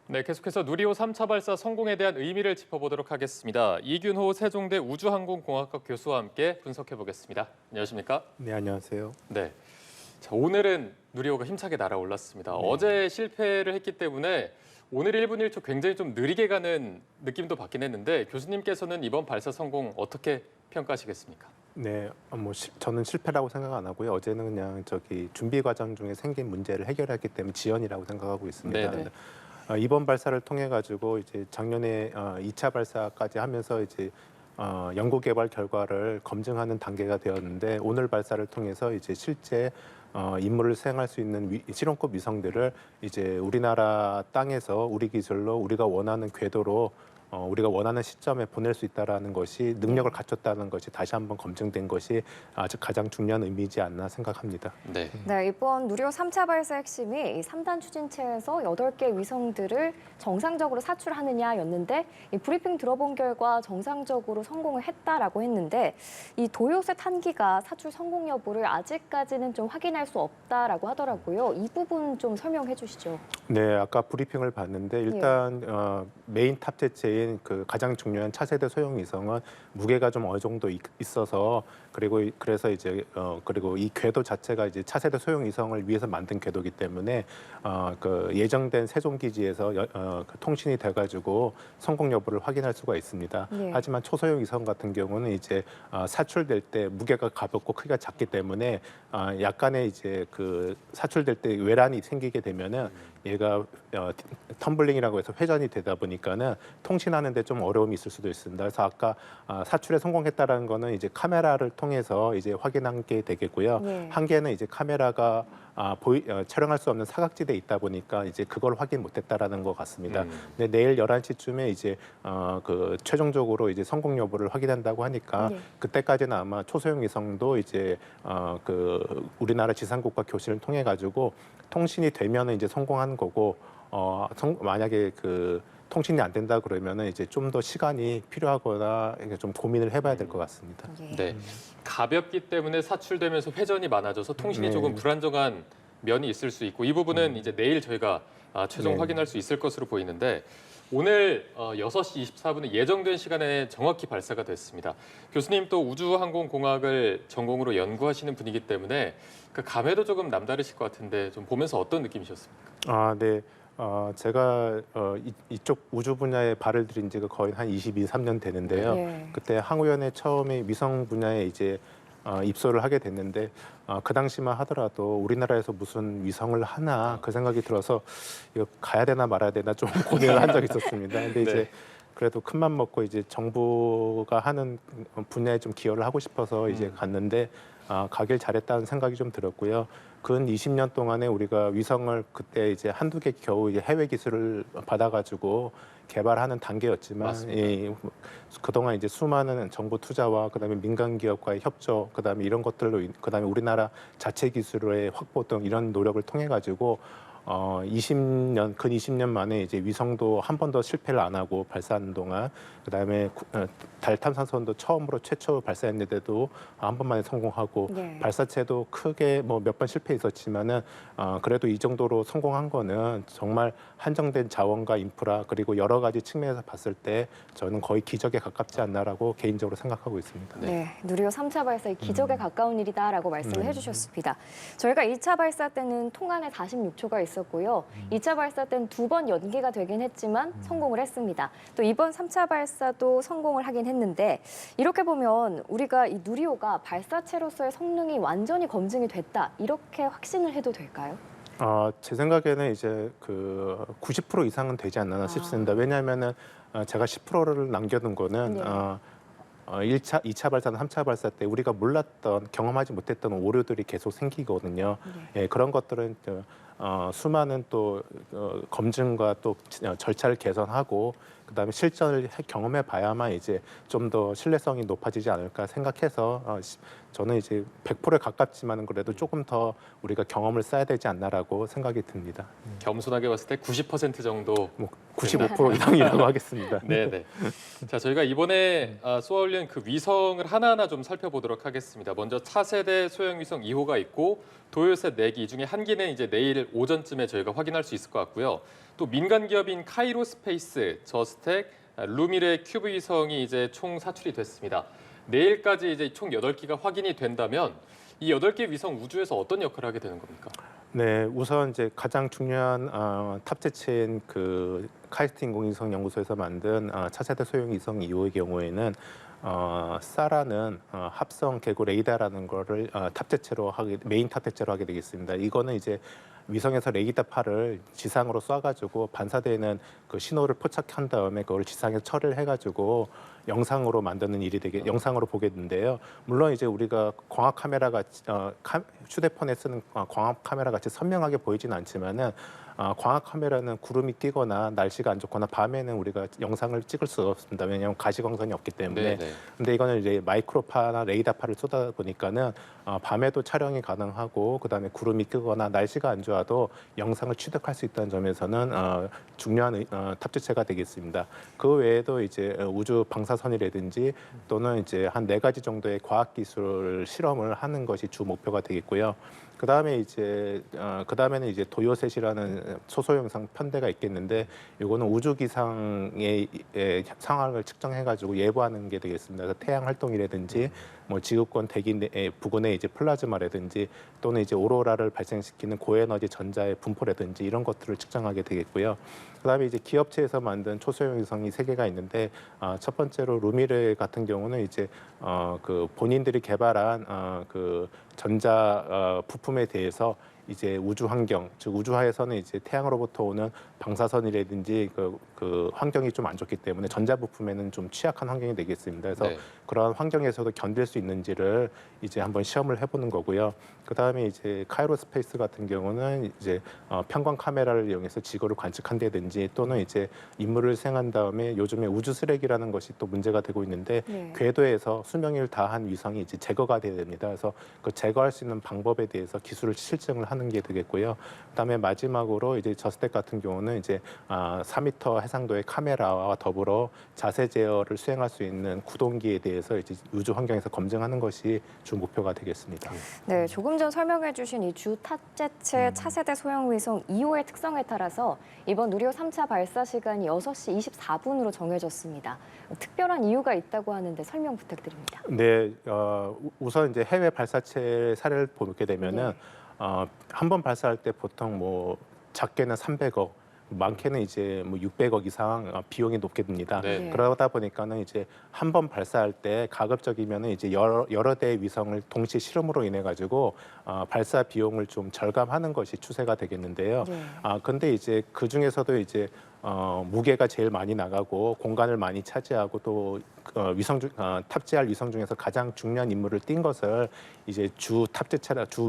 네, 계속해서 누리호 3차 발사 성공에 대한 의미를 짚어보도록 하겠습니다. 이균호 세종대 우주항공공학과 교수와 함께 분석해 보겠습니다. 안녕하십니까? 네, 안녕하세요. 네, 자, 오늘은 누리호가 힘차게 날아올랐습니다. 네. 어제 실패를 했기 때문에 오늘 1분 1초 굉장히 좀 느리게 가는 느낌도 받긴 했는데 교수님께서는 이번 발사 성공 어떻게 평가하시겠습니까? 네, 저는 실패라고 생각 안 하고요. 어제는 그냥 준비 과정 중에 생긴 문제를 해결했기 때문에 지연이라고 생각하고 있습니다. 네네. 이번 발사를 통해 가지고 이제 작년에 2차 발사까지 하면서 이제 연구 개발 결과를 검증하는 단계가 되었는데 오늘 발사를 통해서 이제 실제 임무를 수행할 수 있는 실용급 위성들을 이제 우리나라 땅에서 우리 기술로 우리가 원하는 궤도로 우리가 원하는 시점에 보낼 수 있다라는 것이 능력을 갖췄다는 것이 다시 한번 검증된 것이 아주 가장 중요한 의미이지 않나 생각합니다. 네. 네, 이번 누리호 3차 발사 핵심이 이 3단 추진체에서 8개 위성들을 정상적으로 사출하느냐였는데 이 브리핑 들어본 결과 정상적으로 성공을 했다라고 했는데 이 도요셋 한 기가 사출 성공 여부를 아직까지는 좀 확인할 수 없다라고 하더라고요. 이 부분 좀 설명해 주시죠. 네, 아까 브리핑을 봤는데 일단 메인 탑재체인 그 가장 중요한 차세대 소형 위성은 무게가 좀 어느 정도 있어서 그래서 이제 그리고 이 궤도 자체가 이제 차세대 소형 위성을 위해서 만든 궤도이기 때문에 그 예정된 세종 기지에서 그 통신이 돼가지고 성공 여부를 확인할 수가 있습니다. 네. 하지만 초소형 위성 같은 경우는 이제 사출될 때 무게가 가볍고 크기가 작기 때문에 약간의 이제 그 사출될 때 외란이 생기게 되면은 얘가 텀블링이라고 해서 회전이 되다 보니까는 통신하는데 좀 어려움이 있을 수도 있습니다. 그래서 아까 사출에 성공했다라는 거는 이제 카메라를 통해서 이제 확인한 게 되겠고요. 네. 한 개는 이제 카메라가 촬영할 수 없는 사각지대에 있다 보니까 이제 그걸 확인 못했다라는 것 같습니다. 근데 내일 11시쯤에 이제 그 최종적으로 이제 성공 여부를 확인한다고 하니까 네. 그때까지는 아마 초소형 위성도 이제 그 우리나라 지상국과 교신을 통해 가지고 통신이 되면은 이제 성공한 거고 만약에 그 통신이 안 된다 그러면은 이제 좀 더 시간이 필요하거나 좀 고민을 해봐야 될 것 같습니다. 네. 가볍기 때문에 사출되면서 회전이 많아져서 통신이 네. 조금 불안정한 면이 있을 수 있고 이 부분은 이제 내일 저희가 최종 네. 확인할 수 있을 것으로 보이는데 오늘 6시 24분에 예정된 시간에 정확히 발사가 됐습니다. 교수님 또 우주항공공학을 전공으로 연구하시는 분이기 때문에 그 감회도 조금 남다르실 것 같은데 좀 보면서 어떤 느낌이셨습니까? 네. 제가 이쪽 우주 분야에 발을 들인 지가 거의 한 22, 3년 되는데요. 네. 그때 항우연에 처음에 위성 분야에 이제 입소를 하게 됐는데 그 당시만 하더라도 우리나라에서 무슨 위성을 하나 그 생각이 들어서 이거 가야 되나 말아야 되나 좀 고민을 한 적이 있었습니다. 근데 이제 네. 그래도 큰맘 먹고 이제 정부가 하는 분야에 좀 기여를 하고 싶어서 이제 갔는데 가길 잘했다는 생각이 좀 들었고요. 근 20년 동안에 우리가 위성을 그때 이제 한두 개 겨우 이제 해외 기술을 받아가지고 개발하는 단계였지만 그동안 이제 수많은 정부 투자와 그다음에 민간 기업과의 협조 그다음에 이런 것들로 그다음에 우리나라 자체 기술의 확보 등 이런 노력을 통해 가지고 근 20년 만에 이제 위성도 한 번도 실패를 안 하고 발사하는 동안 그다음에 달 탐사선도 최초 발사했는데도 한 번만에 성공하고 네. 발사체도 크게 뭐 몇 번 실패했었지만은 그래도 이 정도로 성공한 거는 정말 한정된 자원과 인프라 그리고 여러 가지 측면에서 봤을 때 저는 거의 기적에 가깝지 않나라고 개인적으로 생각하고 있습니다. 네, 누리호 3차 발사의 기적에 가까운 일이다라고 말씀을 해주셨습니다. 저희가 1차 발사 때는 통안에 46초가 있었고요. 2차 발사 때는 2번 연기가 되긴 했지만 성공을 했습니다. 또 이번 3차 발사도 성공을 하긴 했는데 이렇게 보면 우리가 이 누리호가 발사체로서의 성능이 완전히 검증이 됐다 이렇게 확신을 해도 될까요? 제 생각에는 이제 그 90% 이상은 되지 않나 싶습니다. 왜냐하면은 제가 10%를 남겨둔 거는 네. 1차, 2차 발사나 3차 발사 때 우리가 몰랐던 경험하지 못했던 오류들이 계속 생기거든요. 예, 그런 것들은 수많은 또 검증과 또 절차를 개선하고 그다음에 실전을 경험해 봐야만 이제 좀 더 신뢰성이 높아지지 않을까 생각해서 저는 이제 100%에 가깝지만은 그래도 조금 더 우리가 경험을 쌓아야 되지 않나라고 생각이 듭니다. 겸손하게 봤을 때 90% 정도. 뭐 95% 이상이라고 하겠습니다. 네네. 자, 저희가 이번에 쏘아올린 그 위성을 하나하나 좀 살펴보도록 하겠습니다. 먼저 차세대 소형 위성 2호가 있고 도요셋 4기 이 중에 한 기는 이제 내일 내일 오전쯤에 저희가 확인할 수 있을 것 같고요. 또 민간 기업인 카이로스페이스, 저스텍, 루미르의 큐브 위성이 이제 총 사출이 됐습니다. 내일까지 이제 총 8기가 확인이 된다면 이 8개 위성 우주에서 어떤 역할을 하게 되는 겁니까? 네, 우선 이제 가장 중요한 탑재체인 그 카이스트 인공위성 연구소에서 만든 차세대 소형 위성 2호의 경우에는 사라는 합성 개구 레이더라는 거를 메인 탑재체로 하게 되겠습니다. 이거는 이제 위성에서 레이더파를 지상으로 쏴가지고 반사되는 그 신호를 포착한 다음에 그걸 지상에 처리를 해가지고 영상으로 만드는 영상으로 보게 되는데요. 물론 이제 우리가 광학 카메라 같이 휴대폰에 쓰는 광학 카메라 같이 선명하게 보이지는 않지만은 광학 카메라는 구름이 끼거나 날씨가 안 좋거나 밤에는 우리가 영상을 찍을 수가 없습니다. 왜냐하면 가시광선이 없기 때문에. 네네. 근데 이거는 이제 마이크로파나 레이더파를 쏘다 보니까는 밤에도 촬영이 가능하고 그다음에 구름이 끼거나 날씨가 안 좋아도 영상을 취득할 수 있다는 점에서는 중요한 탑재체가 되겠습니다. 그 외에도 이제 우주 방사선이라든지 또는 이제 한 4가지 정도의 과학기술 실험을 하는 것이 주 목표가 되겠고요. 그다음에 이제 그다음에는 이제 도요셋이라는 초소형상 편대가 있겠는데 이거는 우주 기상의 상황을 측정해 가지고 예보하는 게 되겠습니다. 그래서 태양 활동이라든지 뭐 지구권 대기 부근의 이제 플라즈마라든지 또는 이제 오로라를 발생시키는 고에너지 전자의 분포라든지 이런 것들을 측정하게 되겠고요. 그다음에 이제 기업체에서 만든 초소형 위성이 3개가 있는데 첫 번째로 루미르 같은 경우는 이제 그 본인들이 개발한 그 전자 부품에 대해서 이제 우주 환경, 즉 우주하에서는 이제 태양으로부터 오는 방사선이라든지 그 환경이 좀 안 좋기 때문에 전자 부품에는 좀 취약한 환경이 되겠습니다. 그래서 네. 그런 환경에서도 견딜 수 있는지를 이제 한번 시험을 해보는 거고요. 그다음에 이제 카이로스페이스 같은 경우는 이제 편광 카메라를 이용해서 지구를 관측한다든지 또는 이제 임무를 수행한 다음에 요즘에 우주 쓰레기라는 것이 또 문제가 되고 있는데 네. 궤도에서 수명을 다한 위성이 이제 제거가 돼야 됩니다. 그래서 그 제거할 수 있는 방법에 대해서 기술을 실증을 하는 게 되겠고요. 그다음에 마지막으로 이제 저스텍 같은 경우는 이제 4m 해상도의 카메라와 더불어 자세 제어를 수행할 수 있는 구동기에 대해서 이제 우주 환경에서 검증하는 것이 주 목표가 되겠습니다. 네, 조금 전 설명해 주신 이 주 탑재체 차세대 소형 위성 2호의 특성에 따라서 이번 누리호 3차 발사 시간이 6시 24분으로 정해졌습니다. 특별한 이유가 있다고 하는데 설명 부탁드립니다. 네, 우선 이제 해외 발사체 사례를 보게 되면은 한 번 발사할 때 보통 뭐 작게는 300억, 많게는 이제 뭐 600억 이상 비용이 높게 듭니다. 네. 그러다 보니까는 이제 한 번 발사할 때 가급적이면은 이제 여러 대의 위성을 동시 실험으로 인해 가지고 발사 비용을 좀 절감하는 것이 추세가 되겠는데요. 네. 근데 이제 그 중에서도 이제 무게가 제일 많이 나가고 공간을 많이 차지하고 또 탑재할 위성 중에서 가장 중요한 임무를 띈 것을 이제 주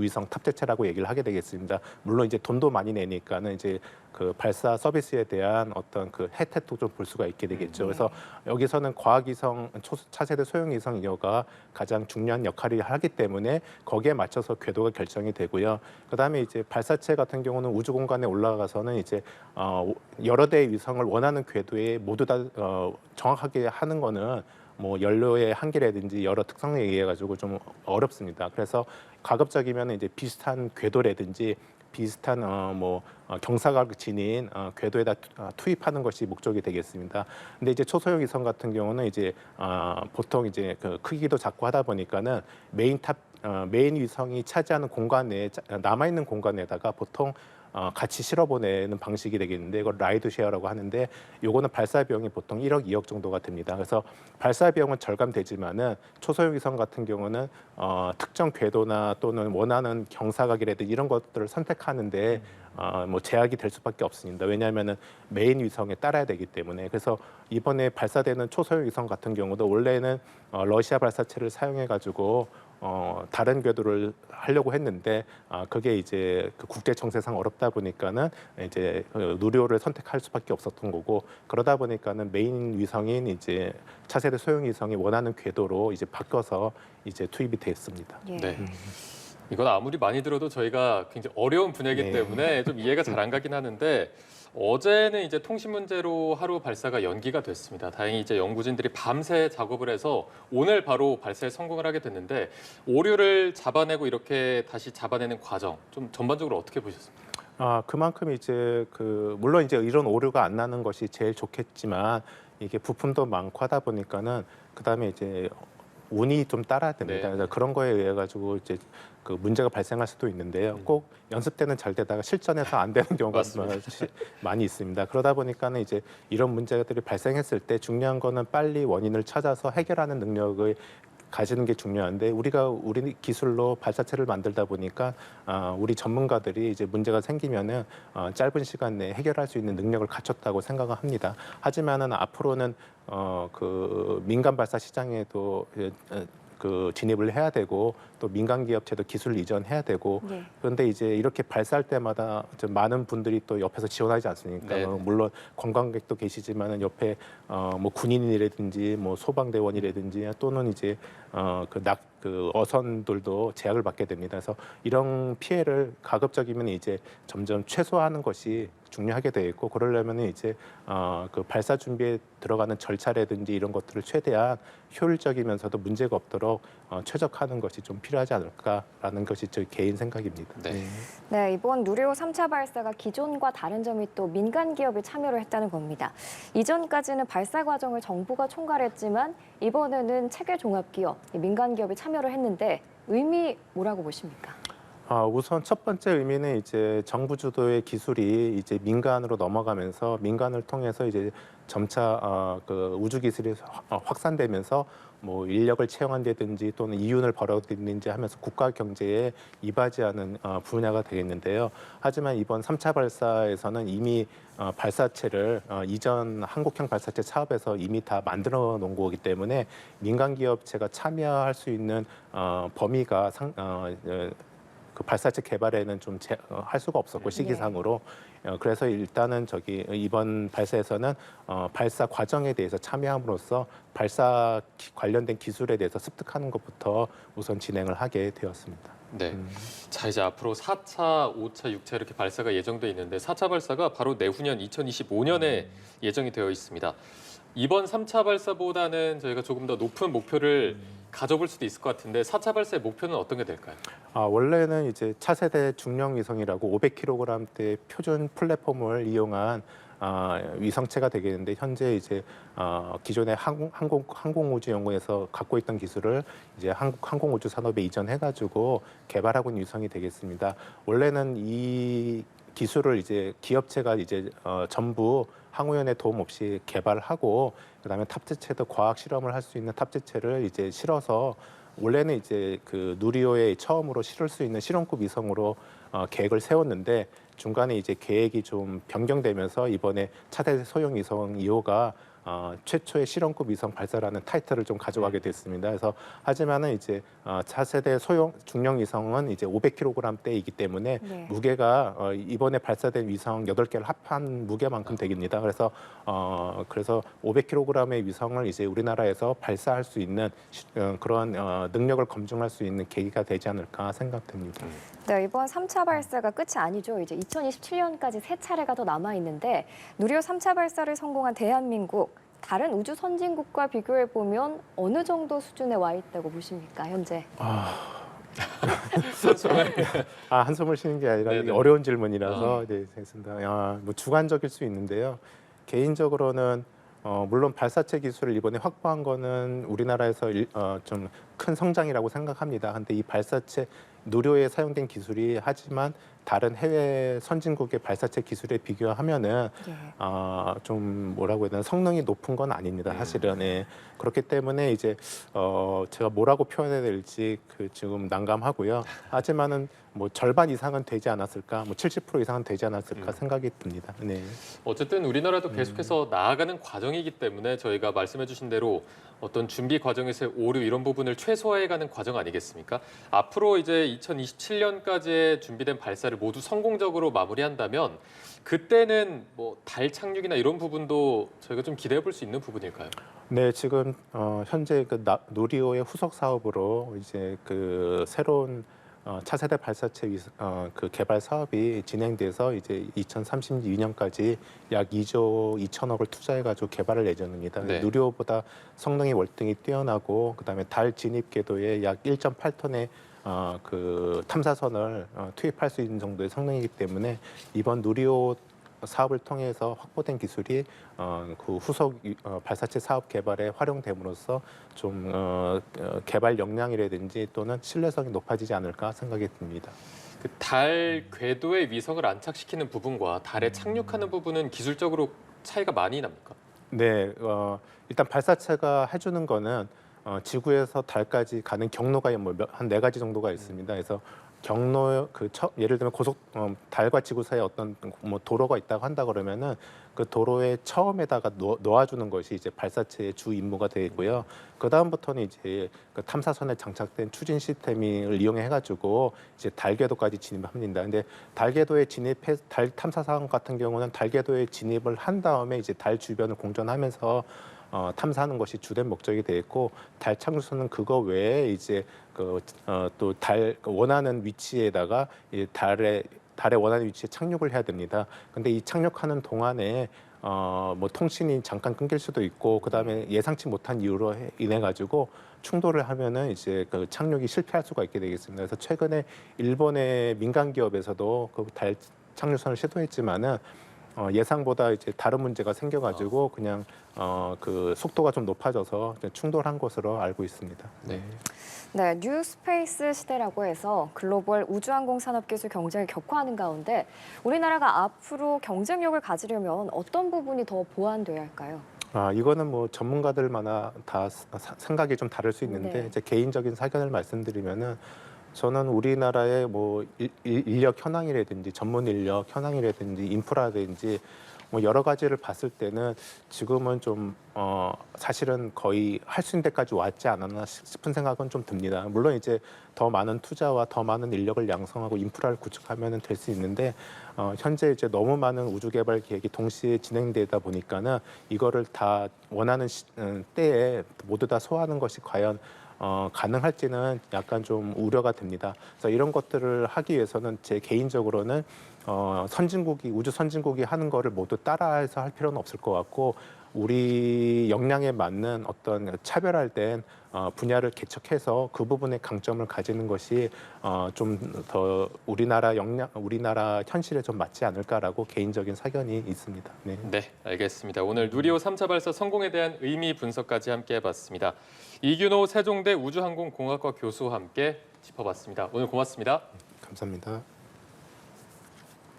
위성 탑재체라고 얘기를 하게 되겠습니다. 물론 이제 돈도 많이 내니까는 이제 그 발사 서비스에 대한 어떤 그 혜택도 좀 볼 수가 있게 되겠죠. 그래서 여기서는 과학위성 차세대 소형위성 이호가 가장 중요한 역할을 하기 때문에 거기에 맞춰서 궤도가 결정이 되고요. 그다음에 이제 발사체 같은 경우는 우주 공간에 올라가서는 이제 여러 대의 위성을 원하는 궤도에 모두 다 정확하게 하는 거는 뭐 연료의 한계라든지 여러 특성에 의해 가지고 좀 어렵습니다. 그래서 가급적이면 이제 비슷한 궤도라든지 비슷한 경사각 지닌 궤도에다 투입하는 것이 목적이 되겠습니다. 근데 이제 초소형 위성 같은 경우는 이제 보통 이제 그 크기도 작고 하다 보니까는 메인 위성이 차지하는 공간 내에 남아 있는 공간에다가 보통 같이 실어 보내는 방식이 되겠는데 이걸 라이드 쉐어라고 하는데 요거는 발사 비용이 보통 1억, 2억 정도가 됩니다. 그래서 발사 비용은 절감되지만은 초소형 위성 같은 경우는 특정 궤도나 또는 원하는 경사각이라든지 이런 것들을 선택하는데 뭐 제약이 될 수밖에 없습니다. 왜냐하면은 메인 위성에 따라야 되기 때문에. 그래서 이번에 발사되는 초소형 위성 같은 경우도 원래는 러시아 발사체를 사용해 가지고 다른 궤도를 하려고 했는데 그게 이제 그 국제 정세상 어렵다 보니까는 이제 누리호를 선택할 수밖에 없었던 거고 그러다 보니까는 메인 위성인 이제 차세대 소형 위성이 원하는 궤도로 이제 바꿔서 이제 투입이 됐습니다. 예. 네. 이건 아무리 많이 들어도 저희가 굉장히 어려운 분야이기 네. 때문에 좀 이해가 잘 안 가긴 하는데 어제는 이제 통신 문제로 하루 발사가 연기가 됐습니다. 다행히 이제 연구진들이 밤새 작업을 해서 오늘 바로 발사에 성공을 하게 됐는데 오류를 잡아내고 이렇게 다시 잡아내는 과정 좀 전반적으로 어떻게 보셨습니까? 그만큼 이제 물론 이제 이런 오류가 안 나는 것이 제일 좋겠지만 이게 부품도 많고 하다 보니까는 그다음에 이제 운이 좀 따라야 됩니다. 네. 그래서 그런 거에 의해 가지고 이제 문제가 발생할 수도 있는데요. 꼭 연습 때는 잘 되다가 실전에서 안 되는 경우가 맞습니다. 많이 있습니다. 그러다 보니까는 이제 이런 문제들이 발생했을 때 중요한 거는 빨리 원인을 찾아서 해결하는 능력을 가지는 게 중요한데 우리 기술로 발사체를 만들다 보니까 우리 전문가들이 이제 문제가 생기면은 짧은 시간 내에 해결할 수 있는 능력을 갖췄다고 생각을 합니다. 하지만은 앞으로는 민간 발사 시장에도 진입을 해야 되고 또 민간 기업체도 기술 이전해야 되고 네. 그런데 이제 이렇게 발사할 때마다 좀 많은 분들이 또 옆에서 지원하지 않습니까? 네. 물론 관광객도 계시지만은 옆에 뭐 군인이라든지 뭐 소방대원이라든지 또는 이제 어선들도 제약을 받게 됩니다. 그래서 이런 피해를 가급적이면 이제 점점 최소화하는 것이 중요하게 되어 있고 그러려면 이제 발사 준비에 들어가는 절차라든지 이런 것들을 최대한 효율적이면서도 문제가 없도록 최적화하는 것이 좀 필요하지 않을까라는 것이 제 개인 생각입니다. 네. 네, 이번 누리호 3차 발사가 기존과 다른 점이 또 민간 기업이 참여를 했다는 겁니다. 이전까지는 발사 과정을 정부가 총괄했지만 이번에는 체계 종합 기업, 민간 기업이 참여를 했는데 의미 뭐라고 보십니까? 우선 첫 번째 의미는 이제 정부 주도의 기술이 이제 민간으로 넘어가면서 민간을 통해서 이제 점차 우주 기술이 확산되면서 뭐 인력을 채용한다든지 또는 이윤을 벌어들이는지 하면서 국가 경제에 이바지하는 분야가 되겠는데요. 하지만 이번 3차 발사에서는 이미 발사체를 이전 한국형 발사체 사업에서 이미 다 만들어 놓은 거기 때문에 민간 기업체가 참여할 수 있는 범위가 발사체 개발에는 좀 할 수가 없었고 시기상으로 그래서 일단은 이번 발사에서는 발사 과정에 대해서 참여함으로써 발사 관련된 기술에 대해서 습득하는 것부터 우선 진행을 하게 되었습니다. 네. 자, 이제 앞으로 4차, 5차, 6차 이렇게 발사가 예정돼 있는데 4차 발사가 바로 내후년 2025년에 예정이 되어 있습니다. 이번 3차 발사보다는 저희가 조금 더 높은 목표를 가져볼 수도 있을 것 같은데 4차 발사의 목표는 어떤 게 될까요? 원래는 이제 차세대 중령 위성이라고 500kg대 표준 플랫폼을 이용한 위성체가 되겠는데 현재 이제 기존의 항공우주연구에서 갖고 있던 기술을 이제 한국 항공우주 산업에 이전해가지고 개발하고 있는 위성이 되겠습니다. 원래는 이 기술을 이제 기업체가 이제 전부 항우연의 도움 없이 개발하고 그다음에 탑재체도 과학 실험을 할 수 있는 탑재체를 이제 실어서 원래는 이제 누리호에 처음으로 실을 수 있는 실험급 위성으로 계획을 세웠는데 중간에 이제 계획이 좀 변경되면서 이번에 차세대 소형 위성 2호가 최초의 실험급 위성 발사라는 타이틀을 좀 가져가게 됐습니다. 그래서 하지만은 이제 차세대 소형 중령 위성은 이제 500kg대이기 때문에 네. 무게가 이번에 발사된 위성 8개를 합한 무게만큼 되겠습니다. 그래서 500kg의 위성을 이제 우리나라에서 발사할 수 있는 그런 능력을 검증할 수 있는 계기가 되지 않을까 생각됩니다. 네, 이번 3차 발사가 끝이 아니죠. 이제 2027년까지 3차례가 더 남아 있는데 누리호 3차 발사를 성공한 대한민국 다른 우주 선진국과 비교해 보면 어느 정도 수준에 와 있다고 보십니까, 현재? 한숨을 쉬는 게 아니라 이게 어려운 질문이라서 네, 됐습니다. 뭐 주관적일 수 있는데요. 개인적으로는 물론 발사체 기술을 이번에 확보한 거는 우리나라에서 좀 큰 성장이라고 생각합니다. 근데 이 발사체 누리호에 사용된 기술이 하지만 다른 해외 선진국의 발사체 기술에 비교하면은 좀 뭐라고 해야 되나 성능이 높은 건 아닙니다. 사실은 그렇기 때문에 이제 제가 뭐라고 표현해야 될지 지금 난감하고요. 하지만은 뭐 절반 이상은 되지 않았을까, 뭐 70% 이상은 되지 않았을까 생각이 듭니다. 네. 어쨌든 우리나라도 계속해서 나아가는 과정이기 때문에 저희가 말씀해주신 대로 어떤 준비 과정에서의 오류 이런 부분을 최소화해가는 과정 아니겠습니까? 앞으로 이제 2027년까지의 준비된 발사를 모두 성공적으로 마무리한다면 그때는 뭐 달 착륙이나 이런 부분도 저희가 좀 기대해 볼 수 있는 부분일까요? 네, 지금 현재 누리호의 후속 사업으로 이제 새로운 차세대 발사체 개발 사업이 진행돼서 이제 2032년까지 약 2조 2천억을 투자해가지고 개발할 예정입니다. 네. 누리호보다 성능이 월등히 뛰어나고 그다음에 달 진입 궤도에 약 1.8톤의 그 탐사선을 투입할 수 있는 정도의 성능이기 때문에 이번 누리호 사업을 통해서 확보된 기술이 그 후속 발사체 사업 개발에 활용됨으로써 좀 개발 역량이라든지 또는 신뢰성이 높아지지 않을까 생각이 듭니다. 그 달 궤도에 위성을 안착시키는 부분과 달에 착륙하는 부분은 기술적으로 차이가 많이 납니까? 네, 일단 발사체가 해주는 거는 지구에서 달까지 가는 경로가 한 4가지 정도가 있습니다. 그래서 경로 예를 들면 달과 지구 사이에 어떤 뭐 도로가 있다고 한다 그러면은 그 도로의 처음에다가 놓아주는 것이 이제 발사체의 주 임무가 되고요. 그 다음부터는 이제 그 탐사선에 장착된 추진 시스템을 이용해가지고 이제 달궤도까지 진입합니다. 근데 달궤도에 달 탐사선 같은 경우는 달궤도에 진입을 한 다음에 이제 달 주변을 공전하면서 탐사하는 것이 주된 목적이 돼 있고 달 착륙선은 그거 외에 이제 또 달 원하는 위치에다가 이 달에 원하는 위치에 착륙을 해야 됩니다. 근데 이 착륙하는 동안에 뭐 통신이 잠깐 끊길 수도 있고 그다음에 예상치 못한 이유로 인해 가지고 충돌을 하면은 이제 그 착륙이 실패할 수가 있게 되겠습니다. 그래서 최근에 일본의 민간 기업에서도 그 달 착륙선을 시도했지만은 예상보다 이제 다른 문제가 생겨가지고 그냥 그 속도가 좀 높아져서 충돌한 것으로 알고 있습니다. 네. 네, 뉴 스페이스 시대라고 해서 글로벌 우주항공 산업 기술 경쟁을 격화하는 가운데 우리나라가 앞으로 경쟁력을 가지려면 어떤 부분이 더 보완돼야 할까요? 이거는 뭐 전문가들마다 다 생각이 좀 다를 수 있는데 네. 제 개인적인 사견을 말씀드리면은 저는 우리나라의 뭐 인력 현황이라든지 전문 인력 현황이라든지 인프라라든지 뭐 여러 가지를 봤을 때는 지금은 좀 사실은 거의 할 수 있는 데까지 왔지 않았나 싶은 생각은 좀 듭니다. 물론 이제 더 많은 투자와 더 많은 인력을 양성하고 인프라를 구축하면 될 수 있는데 현재 이제 너무 많은 우주 개발 계획이 동시에 진행되다 보니까는 이거를 다 원하는 때에 모두 다 소화하는 것이 과연 가능할지는 약간 좀 우려가 됩니다. 그래서 이런 것들을 하기 위해서는 제 개인적으로는 우주 선진국이 하는 거를 모두 따라해서 할 필요는 없을 것 같고 우리 역량에 맞는 어떤 차별화된 분야를 개척해서 그 부분에 강점을 가지는 것이 좀 더 우리나라 현실에 좀 맞지 않을까라고 개인적인 사견이 있습니다. 네. 네, 알겠습니다. 오늘 누리호 3차 발사 성공에 대한 의미 분석까지 함께 해봤습니다. 이균호 세종대 우주항공공학과 교수와 함께 짚어봤습니다. 오늘 고맙습니다. 감사합니다.